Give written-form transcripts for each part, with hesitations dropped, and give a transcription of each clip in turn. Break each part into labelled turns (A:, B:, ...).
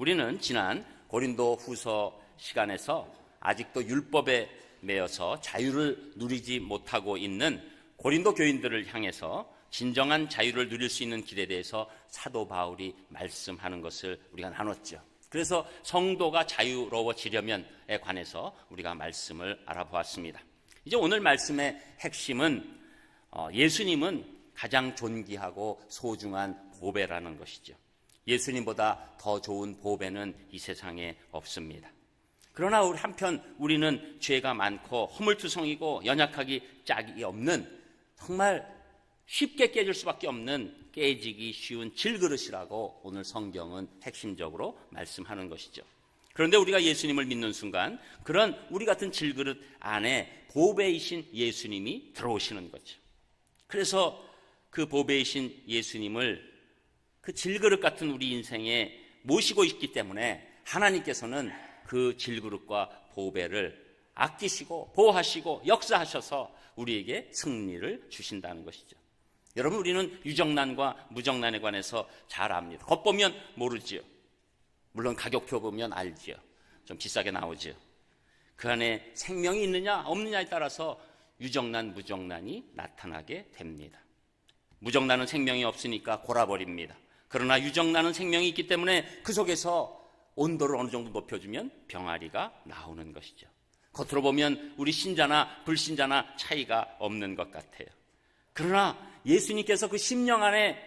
A: 우리는 지난 고린도 후서 시간에서 아직도 율법에 매여서 자유를 누리지 못하고 있는 고린도 교인들을 향해서 진정한 자유를 누릴 수 있는 길에 대해서 사도 바울이 말씀하는 것을 우리가 나눴죠. 그래서 성도가 자유로워지려면에 관해서 우리가 말씀을 알아보았습니다. 이제 오늘 말씀의 핵심은 예수님은 가장 존귀하고 소중한 보배라는 것이죠. 예수님보다 더 좋은 보배는 이 세상에 없습니다. 그러나 한편 우리는 죄가 많고 허물투성이고 연약하기 짝이 없는, 정말 쉽게 깨질 수밖에 없는, 깨지기 쉬운 질그릇이라고 오늘 성경은 핵심적으로 말씀하는 것이죠. 그런데 우리가 예수님을 믿는 순간 그런 우리 같은 질그릇 안에 보배이신 예수님이 들어오시는 거죠. 그래서 그 보배이신 예수님을 그 질그릇 같은 우리 인생에 모시고 있기 때문에 하나님께서는 그 질그릇과 보배를 아끼시고 보호하시고 역사하셔서 우리에게 승리를 주신다는 것이죠. 여러분, 우리는 유정란과 무정란에 관해서 잘 압니다. 겉보면 모르지요. 물론 가격표 보면 알지요. 좀 비싸게 나오지요. 그 안에 생명이 있느냐 없느냐에 따라서 유정란, 무정란이 나타나게 됩니다. 무정란은 생명이 없으니까 골아버립니다. 그러나 유정란은 생명이 있기 때문에 그 속에서 온도를 어느 정도 높여주면 병아리가 나오는 것이죠. 겉으로 보면 우리 신자나 불신자나 차이가 없는 것 같아요. 그러나 예수님께서 그 심령 안에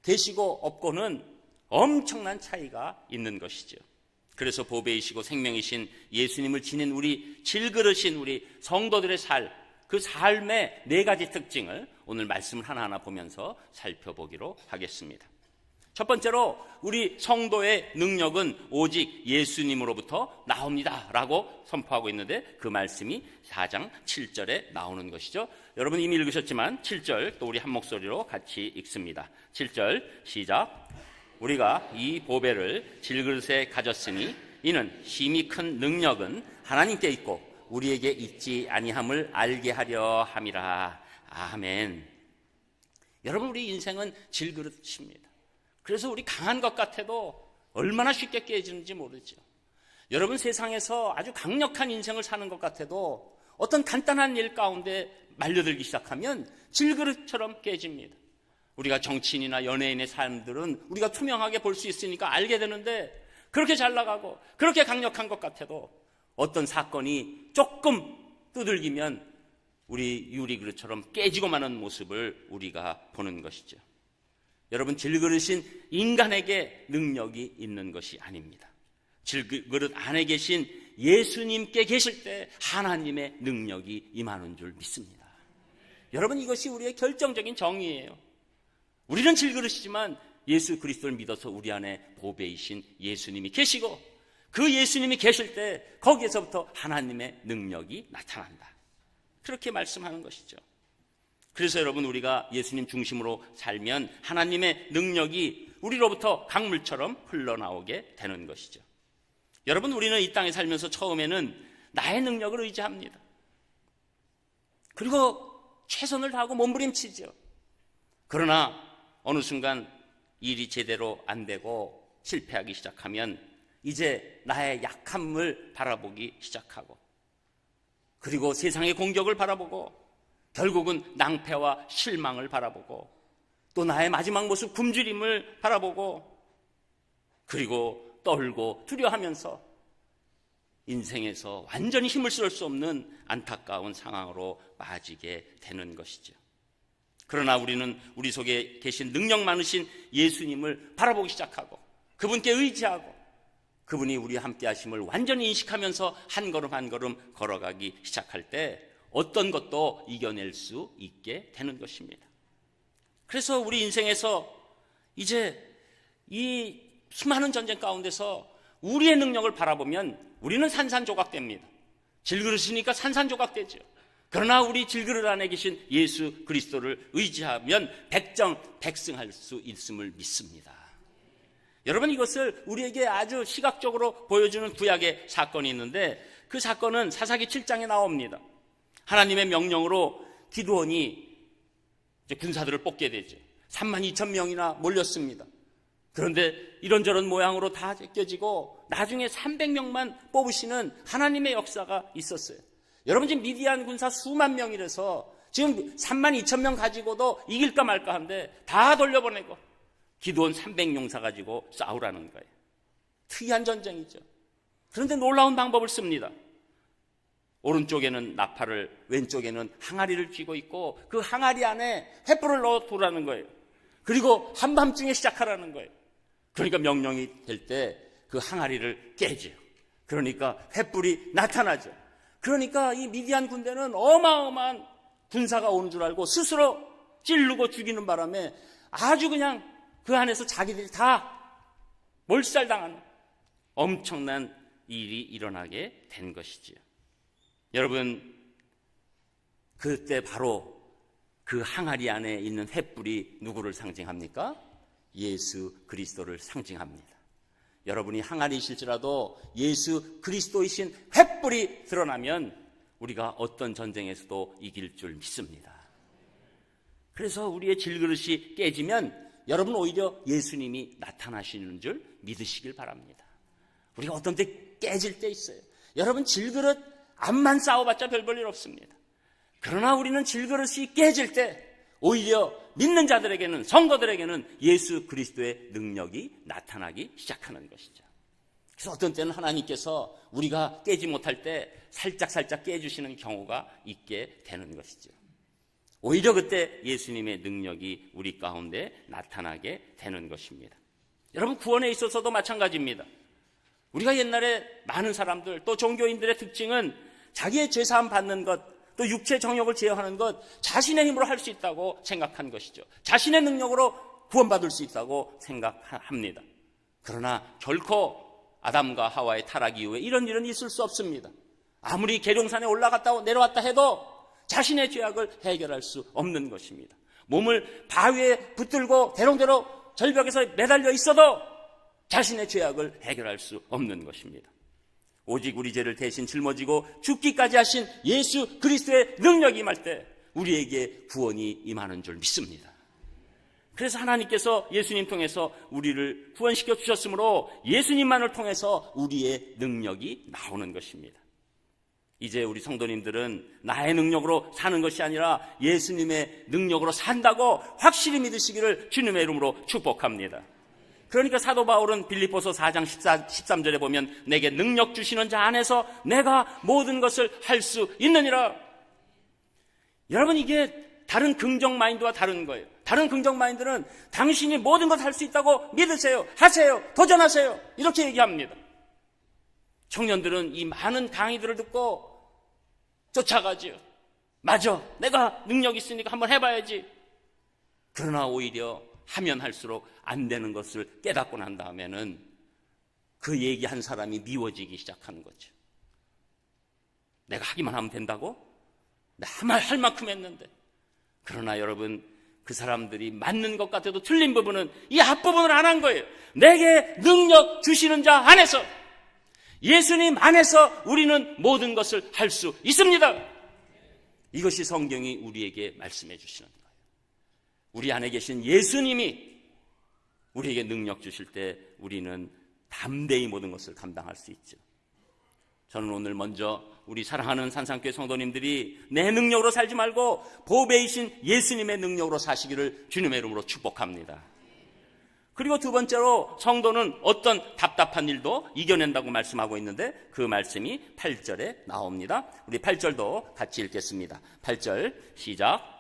A: 계시고 없고는 엄청난 차이가 있는 것이죠. 그래서 보배이시고 생명이신 예수님을 지닌 우리 질그릇인 우리 성도들의 그 삶의 네 가지 특징을 오늘 말씀을 하나하나 보면서 살펴보기로 하겠습니다. 첫 번째로 우리 성도의 능력은 오직 예수님으로부터 나옵니다 라고 선포하고 있는데, 그 말씀이 4장 7절에 나오는 것이죠. 여러분 이미 읽으셨지만 7절 또 우리 한 목소리로 같이 읽습니다. 7절 시작. 우리가 이 보배를 질그릇에 가졌으니 이는 힘이 큰 능력은 하나님께 있고 우리에게 있지 아니함을 알게 하려 함이라. 아멘. 여러분, 우리 인생은 질그릇입니다. 그래서 우리 강한 것 같아도 얼마나 쉽게 깨지는지 모르죠. 여러분, 세상에서 아주 강력한 인생을 사는 것 같아도 어떤 간단한 일 가운데 말려들기 시작하면 질그릇처럼 깨집니다. 우리가 정치인이나 연예인의 삶들은 우리가 투명하게 볼 수 있으니까 알게 되는데, 그렇게 잘 나가고 그렇게 강력한 것 같아도 어떤 사건이 조금 두들기면 우리 유리그릇처럼 깨지고 마는 모습을 우리가 보는 것이죠. 여러분, 질그릇인 인간에게 능력이 있는 것이 아닙니다. 질그릇 안에 계신 예수님께 계실 때 하나님의 능력이 임하는 줄 믿습니다. 여러분, 이것이 우리의 결정적인 정의예요. 우리는 질그릇이지만 예수 그리스도를 믿어서 우리 안에 보배이신 예수님이 계시고, 그 예수님이 계실 때 거기에서부터 하나님의 능력이 나타난다. 그렇게 말씀하는 것이죠. 그래서 여러분, 우리가 예수님 중심으로 살면 하나님의 능력이 우리로부터 강물처럼 흘러나오게 되는 것이죠. 여러분, 우리는 이 땅에 살면서 처음에는 나의 능력을 의지합니다. 그리고 최선을 다하고 몸부림치죠. 그러나 어느 순간 일이 제대로 안 되고 실패하기 시작하면 이제 나의 약함을 바라보기 시작하고, 그리고 세상의 공격을 바라보고, 결국은 낭패와 실망을 바라보고, 또 나의 마지막 모습 굶주림을 바라보고, 그리고 떨고 두려워하면서 인생에서 완전히 힘을 쓸 수 없는 안타까운 상황으로 빠지게 되는 것이죠. 그러나 우리는 우리 속에 계신 능력 많으신 예수님을 바라보기 시작하고, 그분께 의지하고, 그분이 우리와 함께 하심을 완전히 인식하면서 한 걸음 한 걸음 걸어가기 시작할 때 어떤 것도 이겨낼 수 있게 되는 것입니다. 그래서 우리 인생에서 이제 이 수많은 전쟁 가운데서 우리의 능력을 바라보면 우리는 산산조각됩니다. 질그릇이니까 산산조각되죠. 그러나 우리 질그릇 안에 계신 예수 그리스도를 의지하면 백승할 수 있음을 믿습니다. 여러분, 이것을 우리에게 아주 시각적으로 보여주는 구약의 사건이 있는데, 그 사건은 사사기 7장에 나옵니다. 하나님의 명령으로 기드온이 이제 군사들을 뽑게 되죠. 32,000명이나 몰렸습니다. 그런데 이런저런 모양으로 다 제껴지고 나중에 300명만 뽑으시는 하나님의 역사가 있었어요. 여러분, 지금 미디안 군사 수만 명이라서 지금 3만 2천 명 가지고도 이길까 말까 한데 다 돌려보내고 기드온 300용사 가지고 싸우라는 거예요. 특이한 전쟁이죠. 그런데 놀라운 방법을 씁니다. 오른쪽에는 나팔을, 왼쪽에는 항아리를 쥐고 있고 그 항아리 안에 횃불을 넣어 두라는 거예요. 그리고 한밤중에 시작하라는 거예요. 그러니까 명령이 될 때 그 항아리를 깨죠. 그러니까 횃불이 나타나죠. 그러니까 이 미디안 군대는 어마어마한 군사가 오는 줄 알고 스스로 찌르고 죽이는 바람에 아주 그냥 그 안에서 자기들이 다 몰살당하는 엄청난 일이 일어나게 된 것이지요. 여러분, 그때 바로 그 항아리 안에 있는 횃불이 누구를 상징합니까? 예수 그리스도를 상징합니다. 여러분이 항아리이실지라도 예수 그리스도이신 횃불이 드러나면 우리가 어떤 전쟁에서도 이길 줄 믿습니다. 그래서 우리의 질그릇이 깨지면 여러분 오히려 예수님이 나타나시는 줄 믿으시길 바랍니다. 우리가 어떤 때 깨질 때 있어요. 여러분, 질그릇 암만 싸워봤자 별 볼 일 없습니다. 그러나 우리는 질그릇이 깨질 때 오히려 믿는 자들에게는, 성도들에게는 예수 그리스도의 능력이 나타나기 시작하는 것이죠. 그래서 어떤 때는 하나님께서 우리가 깨지 못할 때 살짝 깨주시는 경우가 있게 되는 것이죠. 오히려 그때 예수님의 능력이 우리 가운데 나타나게 되는 것입니다. 여러분, 구원에 있어서도 마찬가지입니다. 우리가 옛날에 많은 사람들, 또 종교인들의 특징은 자기의 죄사함 받는 것, 또 육체 정욕을 제어하는 것, 자신의 힘으로 할 수 있다고 생각한 것이죠. 자신의 능력으로 구원받을 수 있다고 생각합니다. 그러나 결코 아담과 하와의 타락 이후에 이런 일은 있을 수 없습니다. 아무리 계룡산에 올라갔다 내려왔다 해도 자신의 죄악을 해결할 수 없는 것입니다. 몸을 바위에 붙들고 대롱대로 절벽에서 매달려 있어도 자신의 죄악을 해결할 수 없는 것입니다. 오직 우리 죄를 대신 짊어지고 죽기까지 하신 예수 그리스도의 능력이 임할 때 우리에게 구원이 임하는 줄 믿습니다. 그래서 하나님께서 예수님 통해서 우리를 구원시켜 주셨으므로 예수님만을 통해서 우리의 능력이 나오는 것입니다. 이제 우리 성도님들은 나의 능력으로 사는 것이 아니라 예수님의 능력으로 산다고 확실히 믿으시기를 주님의 이름으로 축복합니다. 그러니까 사도 바울은 빌립보서 4장 13절에 보면 내게 능력 주시는 자 안에서 내가 모든 것을 할 수 있느니라. 여러분, 이게 다른 긍정 마인드와 다른 거예요. 다른 긍정 마인드는 당신이 모든 것 할 수 있다고 믿으세요, 하세요, 도전하세요, 이렇게 얘기합니다. 청년들은 이 많은 강의들을 듣고 쫓아가지요. 맞아, 내가 능력 있으니까 한번 해봐야지. 그러나 오히려 하면 할수록 안 되는 것을 깨닫고 난 다음에는 그 얘기한 사람이 미워지기 시작하는 거죠. 내가 하기만 하면 된다고? 내가 할 만큼 했는데. 그러나 여러분, 그 사람들이 맞는 것 같아도 틀린 부분은 이 앞부분을 안 한 거예요. 내게 능력 주시는 자 안에서, 예수님 안에서 우리는 모든 것을 할 수 있습니다. 이것이 성경이 우리에게 말씀해 주시는 거예요. 우리 안에 계신 예수님이 우리에게 능력 주실 때 우리는 담대히 모든 것을 감당할 수 있죠. 저는 오늘 먼저 우리 사랑하는 산상교회 성도님들이 내 능력으로 살지 말고 보배이신 예수님의 능력으로 사시기를 주님의 이름으로 축복합니다. 그리고 두 번째로 성도는 어떤 답답한 일도 이겨낸다고 말씀하고 있는데 그 말씀이 8절에 나옵니다. 우리 8절도 같이 읽겠습니다. 8절 시작.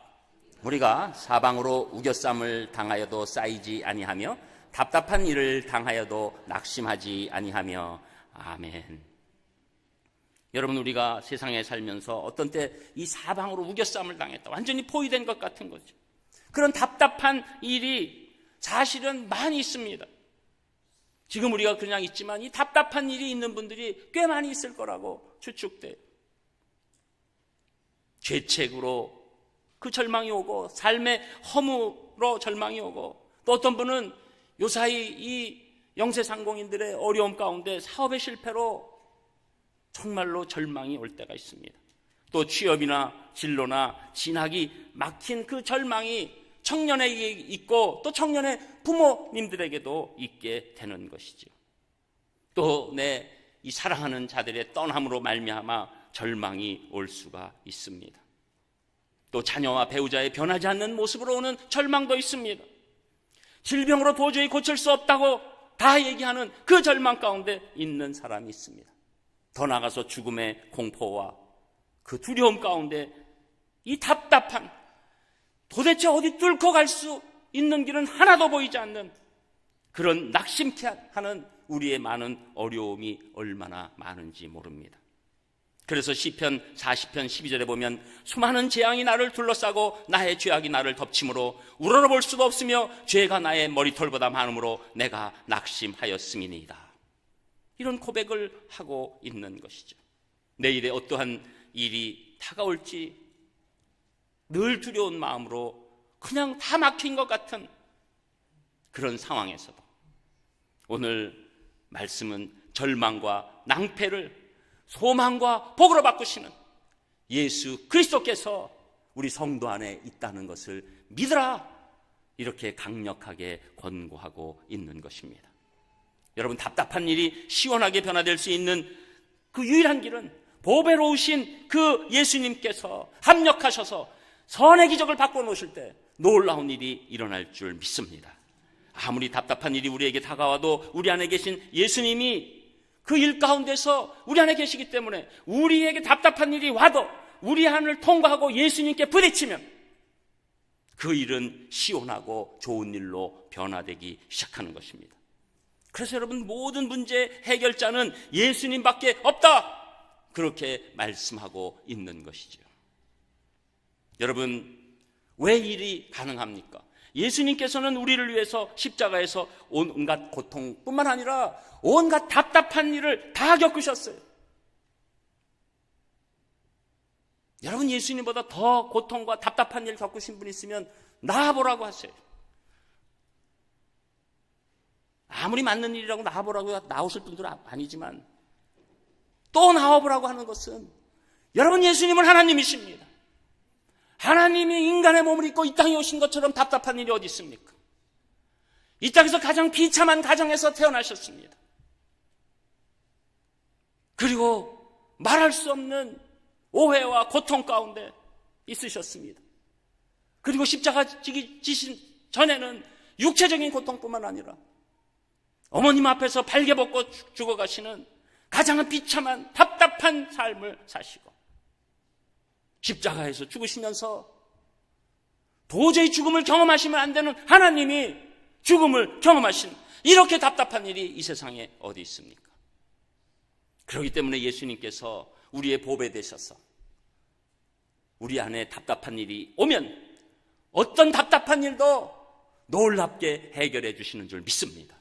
A: 우리가 사방으로 우겨쌈을 당하여도 쌓이지 아니하며 답답한 일을 당하여도 낙심하지 아니하며. 아멘. 여러분, 우리가 세상에 살면서 어떤 때 이 사방으로 우겨쌈을 당했다, 완전히 포위된 것 같은 거죠. 그런 답답한 일이 사실은 많이 있습니다. 지금 우리가 그냥 있지만 이 답답한 일이 있는 분들이 꽤 많이 있을 거라고 추측돼요. 죄책으로 그 절망이 오고, 삶의 허무로 절망이 오고, 또 어떤 분은 요사이 이 영세상공인들의 어려움 가운데 사업의 실패로 정말로 절망이 올 때가 있습니다. 또 취업이나 진로나 진학이 막힌 그 절망이 청년에게 있고 또 청년의 부모님들에게도 있게 되는 것이죠. 또 내 이 사랑하는 자들의 떠남으로 말미암아 절망이 올 수가 있습니다. 또 자녀와 배우자의 변하지 않는 모습으로 오는 절망도 있습니다. 질병으로 도저히 고칠 수 없다고 다 얘기하는 그 절망 가운데 있는 사람이 있습니다. 더 나아가서 죽음의 공포와 그 두려움 가운데 이 답답한, 도대체 어디 뚫고 갈 수 있는 길은 하나도 보이지 않는 그런 낙심케 하는 우리의 많은 어려움이 얼마나 많은지 모릅니다. 그래서 시편 40편 12절에 보면 수많은 재앙이 나를 둘러싸고 나의 죄악이 나를 덮침으로 우러러볼 수도 없으며 죄가 나의 머리털보다 많음으로 내가 낙심하였음이니이다. 이런 고백을 하고 있는 것이죠. 내일에 어떠한 일이 다가올지 늘 두려운 마음으로 그냥 다 막힌 것 같은 그런 상황에서도 오늘 말씀은 절망과 낭패를 소망과 복으로 바꾸시는 예수 그리스도께서 우리 성도 안에 있다는 것을 믿으라, 이렇게 강력하게 권고하고 있는 것입니다. 여러분, 답답한 일이 시원하게 변화될 수 있는 그 유일한 길은 보배로우신 그 예수님께서 합력하셔서 선의 기적을 바꿔놓으실 때 놀라운 일이 일어날 줄 믿습니다. 아무리 답답한 일이 우리에게 다가와도 우리 안에 계신 예수님이 그 일 가운데서 우리 안에 계시기 때문에 우리에게 답답한 일이 와도 우리 안을 통과하고 예수님께 부딪히면 그 일은 시원하고 좋은 일로 변화되기 시작하는 것입니다. 그래서 여러분, 모든 문제의 해결자는 예수님밖에 없다, 그렇게 말씀하고 있는 것이죠. 여러분, 왜 일이 가능합니까? 예수님께서는 우리를 위해서 십자가에서 온갖 고통뿐만 아니라 온갖 답답한 일을 다 겪으셨어요. 여러분, 예수님보다 더 고통과 답답한 일 겪으신 분 있으면 나와보라고 하세요. 아무리 맞는 일이라고 나와보라고 나오실 분들은 아니지만 또 나와보라고 하는 것은 여러분, 예수님은 하나님이십니다. 하나님이 인간의 몸을 입고 이 땅에 오신 것처럼 답답한 일이 어디 있습니까? 이 땅에서 가장 비참한 가정에서 태어나셨습니다. 그리고 말할 수 없는 오해와 고통 가운데 있으셨습니다. 그리고 십자가 지신 전에는 육체적인 고통뿐만 아니라 어머님 앞에서 발개 벗고 죽어가시는 가장 비참한 답답한 삶을 사시고 십자가에서 죽으시면서 도저히 죽음을 경험하시면 안 되는 하나님이 죽음을 경험하신 이렇게 답답한 일이 이 세상에 어디 있습니까? 그렇기 때문에 예수님께서 우리의 보배 되셔서 우리 안에 답답한 일이 오면 어떤 답답한 일도 놀랍게 해결해 주시는 줄 믿습니다.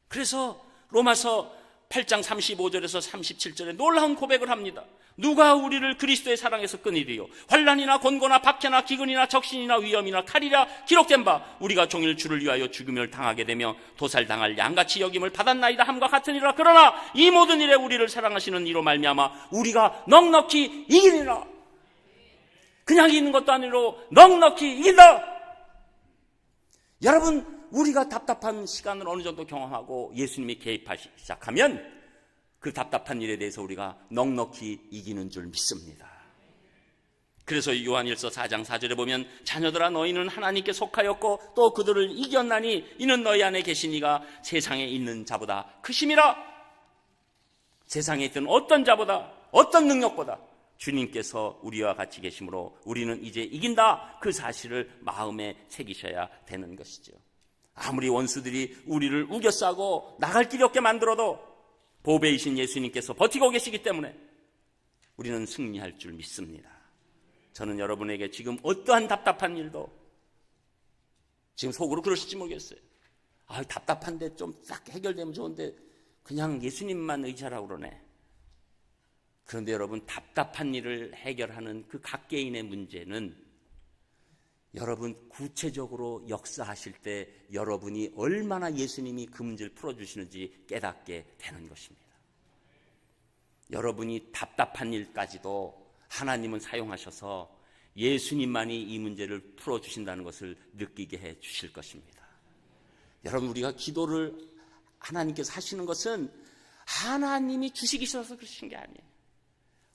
A: 그래서 로마서 8장 35절에서 37절에 놀라운 고백을 합니다. 누가 우리를 그리스도의 사랑에서 끊으리요? 환난이나 곤고나 박해나 기근이나 적신이나 위험이나 칼이라 기록된 바 우리가 종일 주를 위하여 죽음을 당하게 되며 도살당할 양같이 여김을 받았나이다 함과 같으니라. 그러나 이 모든 일에 우리를 사랑하시는 이로 말미암아 우리가 넉넉히 이기리라. 그냥 이기는 것도 아니로 넉넉히 이긴다. 여러분, 우리가 답답한 시간을 어느 정도 경험하고 예수님이 개입하시기 시작하면 그 답답한 일에 대해서 우리가 넉넉히 이기는 줄 믿습니다. 그래서 요한일서 4장 4절에 보면 자녀들아 너희는 하나님께 속하였고 또 그들을 이겼나니 이는 너희 안에 계신 이가 세상에 있는 자보다 크심이라. 세상에 있던 어떤 자보다 어떤 능력보다 주님께서 우리와 같이 계심으로 우리는 이제 이긴다, 그 사실을 마음에 새기셔야 되는 것이죠. 아무리 원수들이 우리를 우겨싸고 나갈 길이 없게 만들어도 보배이신 예수님께서 버티고 계시기 때문에 우리는 승리할 줄 믿습니다. 저는 여러분에게 지금 어떠한 답답한 일도 지금 속으로 그러실지 모르겠어요. 답답한데 좀 싹 해결되면 좋은데 그냥 예수님만 의지하라고 그러네. 그런데 여러분, 답답한 일을 해결하는 그 각 개인의 문제는 여러분 구체적으로 역사하실 때 여러분이 얼마나 예수님이 그 문제를 풀어주시는지 깨닫게 되는 것입니다. 여러분이 답답한 일까지도 하나님은 사용하셔서 예수님만이 이 문제를 풀어주신다는 것을 느끼게 해 주실 것입니다. 여러분, 우리가 기도를 하나님께서 하시는 것은 하나님이 주시기 싫어서 그러신 게 아니에요.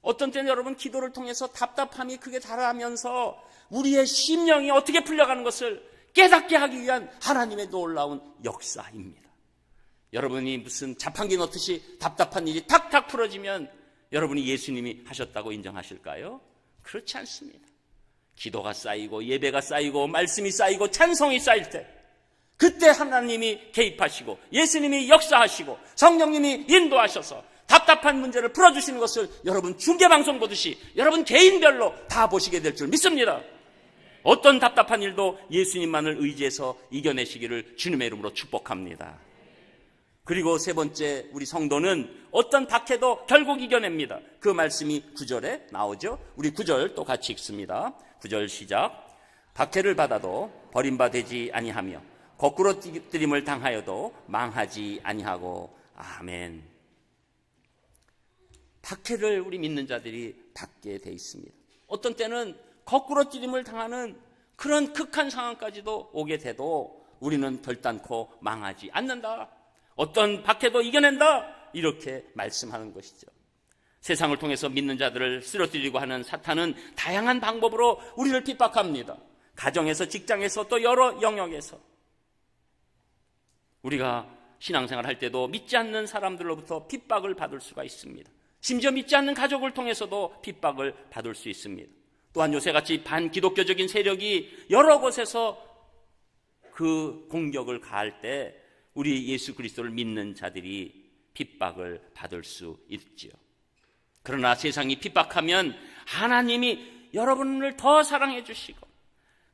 A: 어떤 때는 여러분 기도를 통해서 답답함이 크게 자라면서 우리의 심령이 어떻게 풀려가는 것을 깨닫게 하기 위한 하나님의 놀라운 역사입니다. 여러분이 무슨 자판기 넣듯이 답답한 일이 탁탁 풀어지면 여러분이 예수님이 하셨다고 인정하실까요? 그렇지 않습니다. 기도가 쌓이고 예배가 쌓이고 말씀이 쌓이고 찬송이 쌓일 때 그때 하나님이 개입하시고 예수님이 역사하시고 성령님이 인도하셔서 답답한 문제를 풀어주시는 것을 여러분 중계방송 보듯이 여러분 개인별로 다 보시게 될 줄 믿습니다. 어떤 답답한 일도 예수님만을 의지해서 이겨내시기를 주님의 이름으로 축복합니다. 그리고 세 번째, 우리 성도는 어떤 박해도 결국 이겨냅니다. 그 말씀이 9절에 나오죠. 우리 9절 또 같이 읽습니다. 9절 시작. 박해를 받아도 버림받지 아니하며 거꾸로 뜨림을 당하여도 망하지 아니하고. 아멘. 박해를 우리 믿는 자들이 받게 돼 있습니다. 어떤 때는 거꾸로 찌림을 당하는 그런 극한 상황까지도 오게 돼도 우리는 결단코 망하지 않는다. 어떤 박해도 이겨낸다. 이렇게 말씀하는 것이죠. 세상을 통해서 믿는 자들을 쓰러뜨리고 하는 사탄은 다양한 방법으로 우리를 핍박합니다. 가정에서, 직장에서, 또 여러 영역에서. 우리가 신앙생활 할 때도 믿지 않는 사람들로부터 핍박을 받을 수가 있습니다. 심지어 믿지 않는 가족을 통해서도 핍박을 받을 수 있습니다. 또한 요새같이 반기독교적인 세력이 여러 곳에서 그 공격을 가할 때 우리 예수 그리스도를 믿는 자들이 핍박을 받을 수 있지요. 그러나 세상이 핍박하면 하나님이 여러분을 더 사랑해 주시고,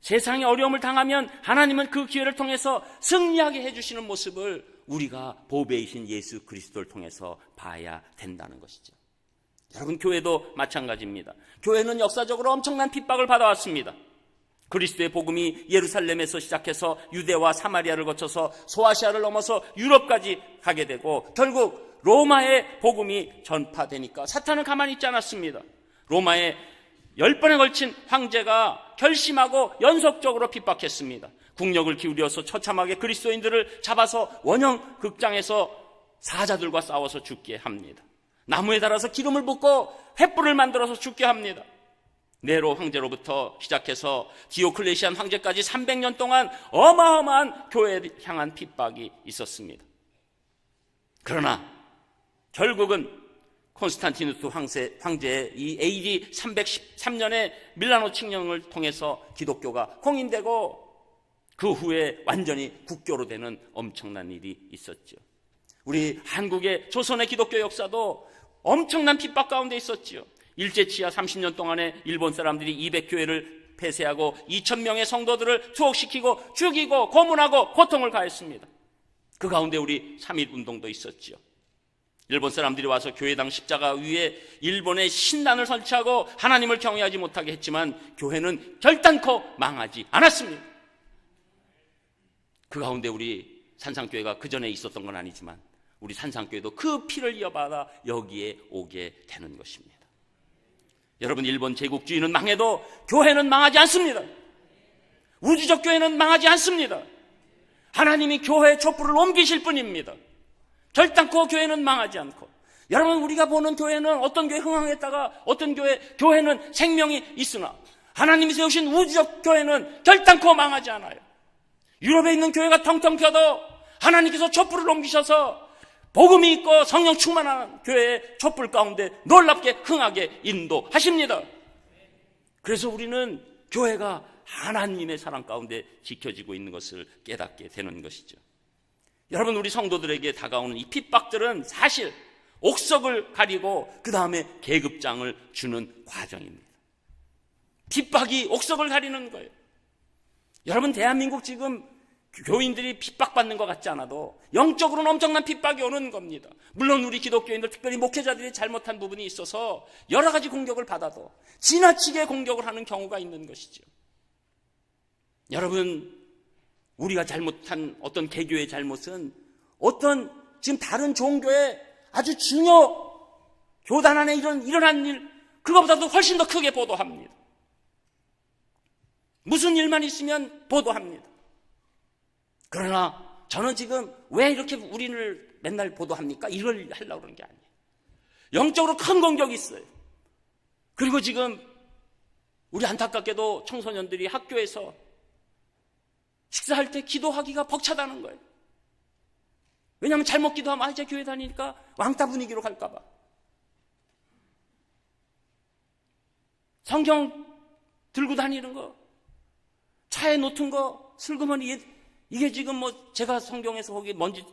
A: 세상에 어려움을 당하면 하나님은 그 기회를 통해서 승리하게 해주시는 모습을 우리가 보배이신 예수 그리스도를 통해서 봐야 된다는 것이죠. 여러분, 교회도 마찬가지입니다. 교회는 역사적으로 엄청난 핍박을 받아왔습니다. 그리스도의 복음이 예루살렘에서 시작해서 유대와 사마리아를 거쳐서 소아시아를 넘어서 유럽까지 가게 되고 결국 로마의 복음이 전파되니까 사탄은 가만히 있지 않았습니다. 로마의 10번에 걸친 황제가 결심하고 연속적으로 핍박했습니다. 국력을 기울여서 처참하게 그리스도인들을 잡아서 원형 극장에서 사자들과 싸워서 죽게 합니다. 나무에 달아서 기름을 붓고 횃불을 만들어서 죽게 합니다. 네로 황제로부터 시작해서 디오클레시안 황제까지 300년 동안 어마어마한 교회를 향한 핍박이 있었습니다. 그러나 결국은 콘스탄티누스 황제의 이 AD 313년에 밀라노 칙령을 통해서 기독교가 공인되고 그 후에 완전히 국교로 되는 엄청난 일이 있었죠. 우리 한국의 조선의 기독교 역사도 엄청난 핍박 가운데 있었지요. 일제치하 30년 동안에 일본 사람들이 200교회를 폐쇄하고 2,000명의 성도들을 투옥시키고 죽이고 고문하고 고통을 가했습니다. 그 가운데 우리 3.1 운동도 있었지요. 일본 사람들이 와서 교회당 십자가 위에 일본의 신단을 설치하고 하나님을 경외하지 못하게 했지만 교회는 결단코 망하지 않았습니다. 그 가운데 우리 산상교회가 그 전에 있었던 건 아니지만 우리 산상교회도 그 피를 이어받아 여기에 오게 되는 것입니다. 여러분, 일본 제국주의는 망해도 교회는 망하지 않습니다. 우주적 교회는 망하지 않습니다. 하나님이 교회의 촛불을 옮기실 뿐입니다. 결단코 교회는 망하지 않고. 여러분, 우리가 보는 교회는 어떤 교회 흥황했다가 어떤 교회는 생명이 있으나 하나님이 세우신 우주적 교회는 결단코 망하지 않아요. 유럽에 있는 교회가 텅텅 펴도 하나님께서 촛불을 옮기셔서 복음이 있고 성령 충만한 교회의 촛불 가운데 놀랍게 흥하게 인도하십니다. 그래서 우리는 교회가 하나님의 사랑 가운데 지켜지고 있는 것을 깨닫게 되는 것이죠. 여러분, 우리 성도들에게 다가오는 이 핍박들은 사실 옥석을 가리고 그 다음에 계급장을 주는 과정입니다. 핍박이 옥석을 가리는 거예요. 여러분, 대한민국 지금 교인들이 핍박받는 것 같지 않아도 영적으로는 엄청난 핍박이 오는 겁니다. 물론 우리 기독교인들, 특별히 목회자들이 잘못한 부분이 있어서 여러 가지 공격을 받아도 지나치게 공격을 하는 경우가 있는 것이죠. 여러분, 우리가 잘못한 어떤 개교의 잘못은 어떤 지금 다른 종교의 아주 교단 안에 일어난 일, 그것보다도 훨씬 더 크게 보도합니다. 무슨 일만 있으면 보도합니다. 그러나 저는 지금 왜 이렇게 우리를 맨날 보도합니까? 이걸 하려고 그러는 게 아니에요. 영적으로 큰 공격이 있어요. 그리고 지금 우리 안타깝게도 청소년들이 학교에서 식사할 때 기도하기가 벅차다는 거예요. 왜냐하면 잘못 기도하면 이제 교회 다니니까 왕따 분위기로 갈까 봐. 성경 들고 다니는 거, 차에 놓던 거, 슬그머니 이게 지금 뭐 제가 성경에서 거기 먼지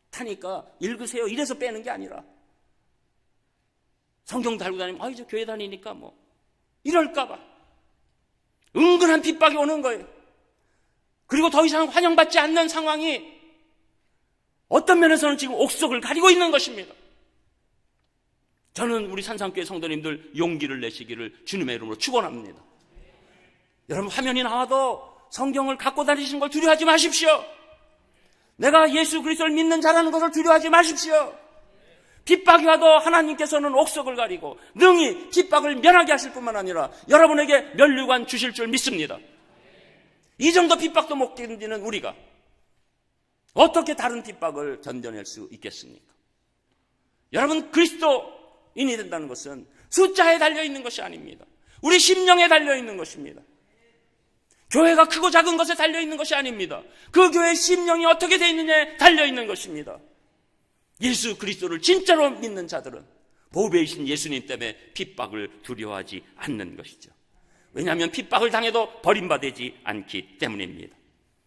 A: 타니까 읽으세요 이래서 빼는 게 아니라 성경 달고 다니면 이제 교회 다니니까 뭐 이럴까 봐 은근한 핍박이 오는 거예요. 그리고 더 이상 환영받지 않는 상황이 어떤 면에서는 지금 옥석을 가리고 있는 것입니다. 저는 우리 산상교회 성도님들 용기를 내시기를 주님의 이름으로 축원합니다. 여러분 화면이 나와도 성경을 갖고 다니시는 걸 두려워하지 마십시오. 내가 예수 그리스도를 믿는 자라는 것을 두려워하지 마십시오. 핍박이 와도 하나님께서는 옥석을 가리고 능히 핍박을 면하게 하실 뿐만 아니라 여러분에게 면류관 주실 줄 믿습니다. 이 정도 핍박도 못 견디는 우리가 어떻게 다른 핍박을 견뎌낼 수 있겠습니까? 여러분 그리스도인이 된다는 것은 숫자에 달려있는 것이 아닙니다. 우리 심령에 달려있는 것입니다. 교회가 크고 작은 것에 달려있는 것이 아닙니다. 그 교회의 심령이 어떻게 되어 있느냐에 달려있는 것입니다. 예수 그리스도를 진짜로 믿는 자들은 보배이신 예수님 때문에 핍박을 두려워하지 않는 것이죠. 왜냐하면 핍박을 당해도 버림받지 않기 때문입니다.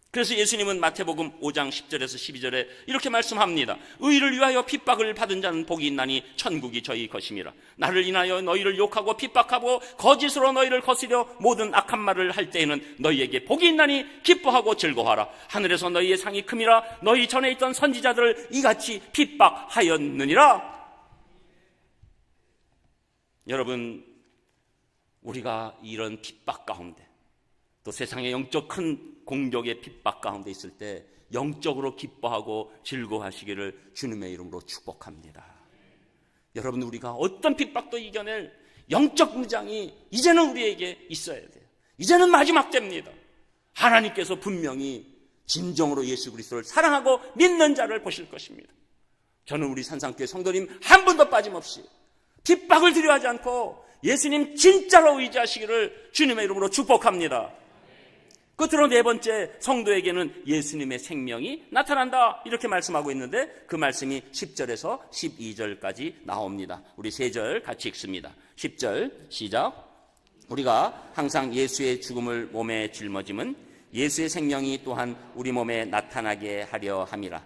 A: 그래서 예수님은 마태복음 5장 10절에서 12절에 이렇게 말씀합니다. 의를 위하여 핍박을 받은 자는 복이 있나니 천국이 저희 것임이라. 나를 인하여 너희를 욕하고 핍박하고 거짓으로 너희를 거스려 모든 악한 말을 할 때에는 너희에게 복이 있나니 기뻐하고 즐거워하라. 하늘에서 너희의 상이 큼이라. 너희 전에 있던 선지자들을 이같이 핍박하였느니라. 여러분 우리가 이런 핍박 가운데 또 세상의 영적 큰 공격의 핍박 가운데 있을 때 영적으로 기뻐하고 즐거워하시기를 주님의 이름으로 축복합니다. 여러분 우리가 어떤 핍박도 이겨낼 영적 무장이 이제는 우리에게 있어야 돼요. 이제는 마지막 때입니다. 하나님께서 분명히 진정으로 예수 그리스도를 사랑하고 믿는 자를 보실 것입니다. 저는 우리 산상교회 성도님 한 분도 빠짐없이 핍박을 두려워하지 않고 예수님 진짜로 의지하시기를 주님의 이름으로 축복합니다. 끝으로 네 번째, 성도에게는 예수님의 생명이 나타난다 이렇게 말씀하고 있는데 그 말씀이 10절에서 12절까지 나옵니다. 우리 세 절 같이 읽습니다. 10절 시작. 우리가 항상 예수의 죽음을 몸에 짊어짐은 예수의 생명이 또한 우리 몸에 나타나게 하려 함이라.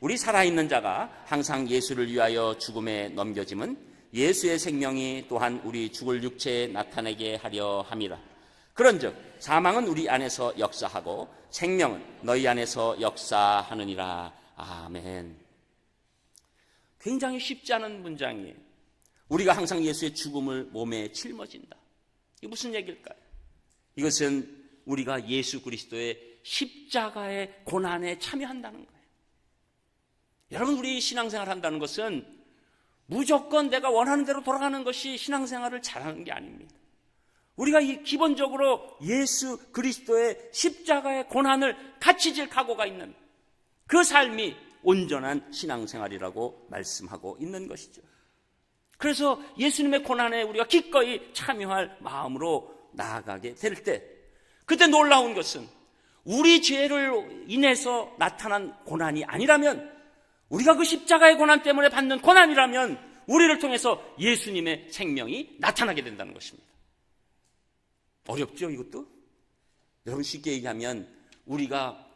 A: 우리 살아있는 자가 항상 예수를 위하여 죽음에 넘겨짐은 예수의 생명이 또한 우리 죽을 육체에 나타내게 하려 함이라. 그런즉 사망은 우리 안에서 역사하고 생명은 너희 안에서 역사하느니라. 아멘. 굉장히 쉽지 않은 문장이에요. 우리가 항상 예수의 죽음을 몸에 짊어진다. 이게 무슨 얘기일까요? 이것은 우리가 예수 그리스도의 십자가의 고난에 참여한다는 거예요. 여러분 우리 신앙생활 한다는 것은 무조건 내가 원하는 대로 돌아가는 것이 신앙생활을 잘하는 게 아닙니다. 우리가 기본적으로 예수 그리스도의 십자가의 고난을 같이 질 각오가 있는 그 삶이 온전한 신앙생활이라고 말씀하고 있는 것이죠. 그래서 예수님의 고난에 우리가 기꺼이 참여할 마음으로 나아가게 될 때 그때 놀라운 것은 우리 죄를 인해서 나타난 고난이 아니라면 우리가 그 십자가의 고난 때문에 받는 고난이라면 우리를 통해서 예수님의 생명이 나타나게 된다는 것입니다. 어렵죠 이것도? 여러분 쉽게 얘기하면 우리가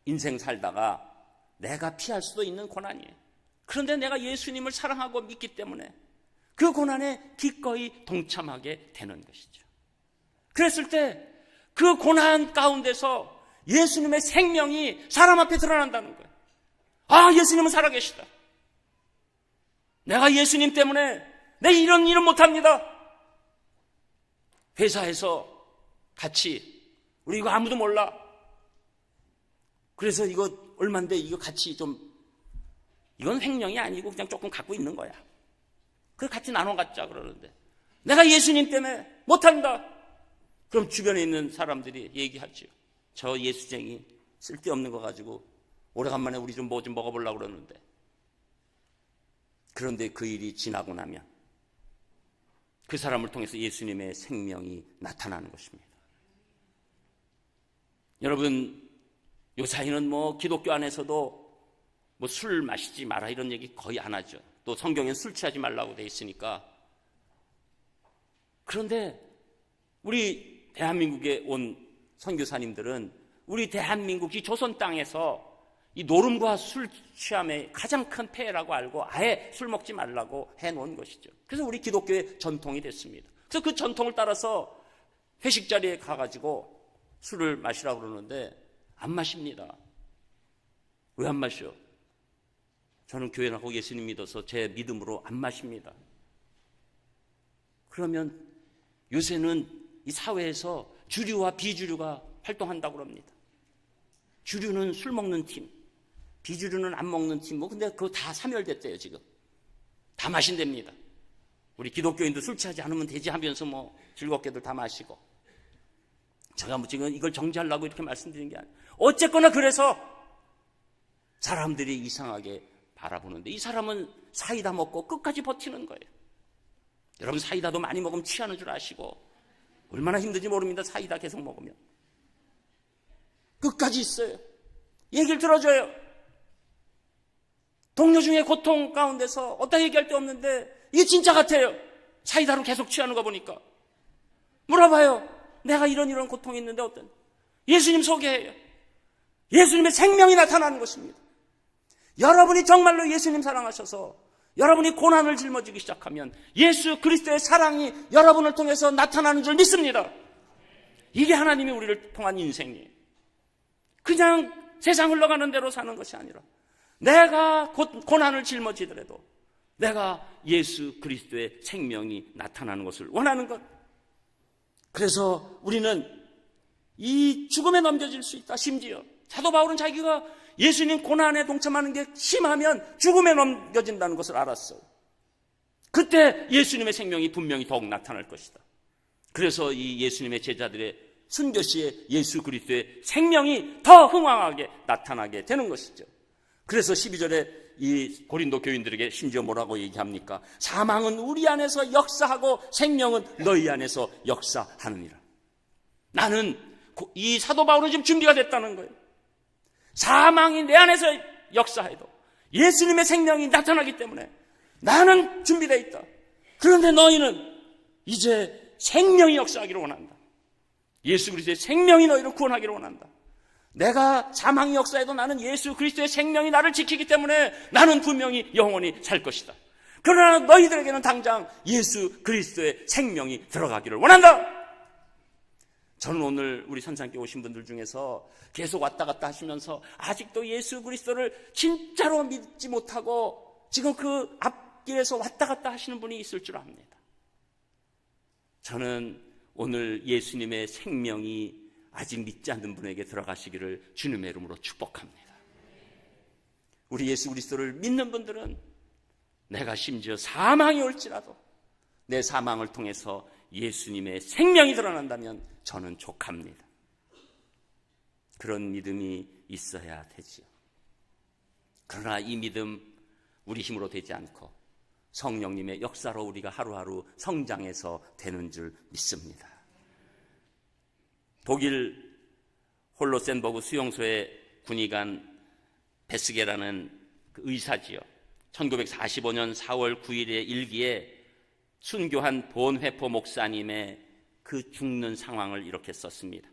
A: 인생 살다가 내가 피할 수도 있는 고난이에요. 그런데 내가 예수님을 사랑하고 믿기 때문에 그 고난에 기꺼이 동참하게 되는 것이죠. 그랬을 때 그 고난 가운데서 예수님의 생명이 사람 앞에 드러난다는 거예요. 아, 예수님은 살아계시다. 내가 예수님 때문에 내 이런 일은 못합니다. 회사에서 같이 우리 이거 아무도 몰라. 그래서 이거 얼만데 이거 같이 좀 이건 횡령이 아니고 그냥 조금 갖고 있는 거야. 그걸 같이 나눠 갖자 그러는데 내가 예수님 때문에 못한다. 그럼 주변에 있는 사람들이 얘기하죠. 저 예수쟁이 쓸데없는 거 가지고 오래간만에 우리 좀 뭐 좀 먹어보려고 그러는데. 그런데 그 일이 지나고 나면 그 사람을 통해서 예수님의 생명이 나타나는 것입니다. 여러분, 요사이는 뭐 기독교 안에서도 뭐 술 마시지 마라 이런 얘기 거의 안 하죠. 또 성경엔 술 취하지 말라고 돼 있으니까. 그런데 우리 대한민국에 온 선교사님들은 우리 대한민국 이 조선 땅에서 이 노름과 술 취함의 가장 큰 폐해라고 알고 아예 술 먹지 말라고 해놓은 것이죠. 그래서 우리 기독교의 전통이 됐습니다. 그래서 그 전통을 따라서 회식 자리에 가가지고 술을 마시라고 그러는데 안 마십니다. 왜 안 마셔? 저는 교회 나가고 예수님 믿어서 제 믿음으로 안 마십니다. 그러면 요새는 이 사회에서 주류와 비주류가 활동한다고 합니다. 주류는 술 먹는 팀, 비주류는 안 먹는 팀, 뭐 근데 그거 다 사멸됐대요. 지금 다 마신답니다. 우리 기독교인도 술 취하지 않으면 되지 하면서 뭐 즐겁게들 다 마시고. 제가 뭐 지금 이걸 정지하려고 이렇게 말씀드린 게 아니에요. 어쨌거나 그래서 사람들이 이상하게 바라보는데 이 사람은 사이다 먹고 끝까지 버티는 거예요. 여러분, 사이다도 많이 먹으면 취하는 줄 아시고 얼마나 힘든지 모릅니다. 사이다 계속 먹으면 끝까지 있어요. 얘기를 들어줘요. 동료 중에 고통 가운데서 어디다 얘기할 데 없는데 이게 진짜 같아요. 사이다로 계속 취하는 거 보니까. 물어봐요. 내가 이런 고통이 있는데 어떤? 예수님 소개해요. 예수님의 생명이 나타나는 것입니다. 여러분이 정말로 예수님 사랑하셔서 여러분이 고난을 짊어지기 시작하면 예수 그리스도의 사랑이 여러분을 통해서 나타나는 줄 믿습니다. 이게 하나님이 우리를 통한 인생이에요. 그냥 세상 흘러가는 대로 사는 것이 아니라 내가 고난을 짊어지더라도 내가 예수 그리스도의 생명이 나타나는 것을 원하는 것. 그래서 우리는 이 죽음에 넘겨질 수 있다. 심지어 사도 바울은 자기가 예수님 고난에 동참하는 게 심하면 죽음에 넘겨진다는 것을 알았어요. 그때 예수님의 생명이 분명히 더욱 나타날 것이다. 그래서 이 예수님의 제자들의 순교시에 예수 그리스도의 생명이 더 흥황하게 나타나게 되는 것이죠. 그래서 12절에 이 고린도 교인들에게 심지어 뭐라고 얘기합니까? 사망은 우리 안에서 역사하고 생명은 너희 안에서 역사하느니라. 나는 이 사도 바울은 지금 준비가 됐다는 거예요. 사망이 내 안에서 역사해도 예수님의 생명이 나타나기 때문에 나는 준비되어 있다. 그런데 너희는 이제 생명이 역사하기를 원한다. 예수 그리스도의 생명이 너희를 구원하기를 원한다. 내가 사망이 역사해도 나는 예수 그리스도의 생명이 나를 지키기 때문에 나는 분명히 영원히 살 것이다. 그러나 너희들에게는 당장 예수 그리스도의 생명이 들어가기를 원한다. 저는 오늘 우리 선산교회 오신 분들 중에서 계속 왔다 갔다 하시면서 아직도 예수 그리스도를 진짜로 믿지 못하고 지금 그 앞길에서 왔다 갔다 하시는 분이 있을 줄 압니다. 저는 오늘 예수님의 생명이 아직 믿지 않는 분에게 들어가시기를 주님의 이름으로 축복합니다. 우리 예수 그리스도를 믿는 분들은 내가 심지어 사망이 올지라도 내 사망을 통해서 예수님의 생명이 드러난다면 저는 족합니다. 그런 믿음이 있어야 되지요. 그러나 이 믿음 우리 힘으로 되지 않고 성령님의 역사로 우리가 하루하루 성장해서 되는 줄 믿습니다. 독일 홀로센버그 수용소의 군의관 베스게라는 그 의사지요. 1945년 4월 9일의 일기에 순교한 본회포 목사님의 그 죽는 상황을 이렇게 썼습니다.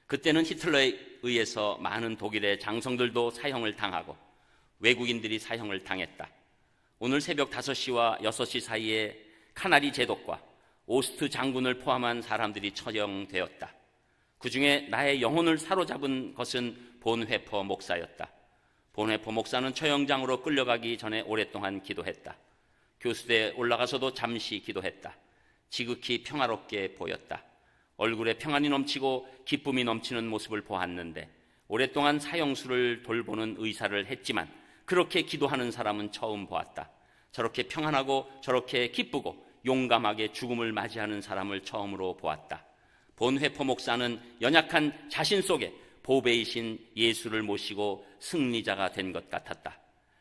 A: 그때는 히틀러에 의해서 많은 독일의 장성들도 사형을 당하고 외국인들이 사형을 당했다. 오늘 새벽 5시와 6시 사이에 카나리 제독과 오스트 장군을 포함한 사람들이 처형되었다. 그 중에 나의 영혼을 사로잡은 것은 본회포 목사였다. 본회포 목사는 처형장으로 끌려가기 전에 오랫동안 기도했다. 교수대에 올라가서도 잠시 기도했다. 지극히 평화롭게 보였다. 얼굴에 평안이 넘치고 기쁨이 넘치는 모습을 보았는데 오랫동안 사형수를 돌보는 의사를 했지만 그렇게 기도하는 사람은 처음 보았다. 저렇게 평안하고 저렇게 기쁘고 용감하게 죽음을 맞이하는 사람을 처음으로 보았다. 본회포 목사는 연약한 자신 속에 보배이신 예수를 모시고 승리자가 된 것 같았다.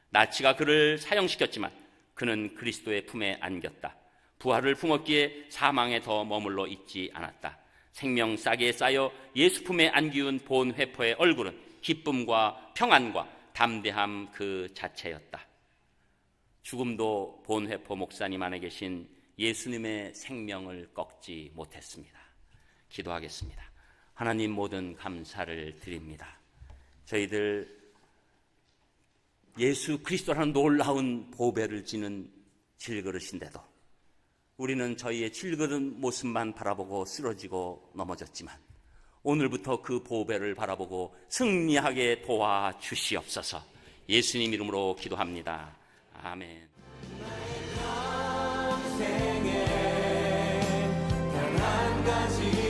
A: 나치가 그를 사형시켰지만 그는 그리스도의 품에 안겼다. 부활을 품었기에 사망에 더 머물러 있지 않았다. 생명 싸기에 쌓여 예수 품에 안기운 본회포의 얼굴은 기쁨과 평안과 담대함 그 자체였다. 죽음도 본회포 목사님 안에 계신 예수님의 생명을 꺾지 못했습니다. 기도하겠습니다. 하나님, 모든 감사를 드립니다. 저희들 예수 그리스도라는 놀라운 보배를 지는 질그릇인데도 우리는 저희의 질그릇 모습만 바라보고 쓰러지고 넘어졌지만 오늘부터 그 보배를 바라보고 승리하게 도와주시옵소서. 예수님 이름으로 기도합니다. 아멘.
B: 생에 단 한 가지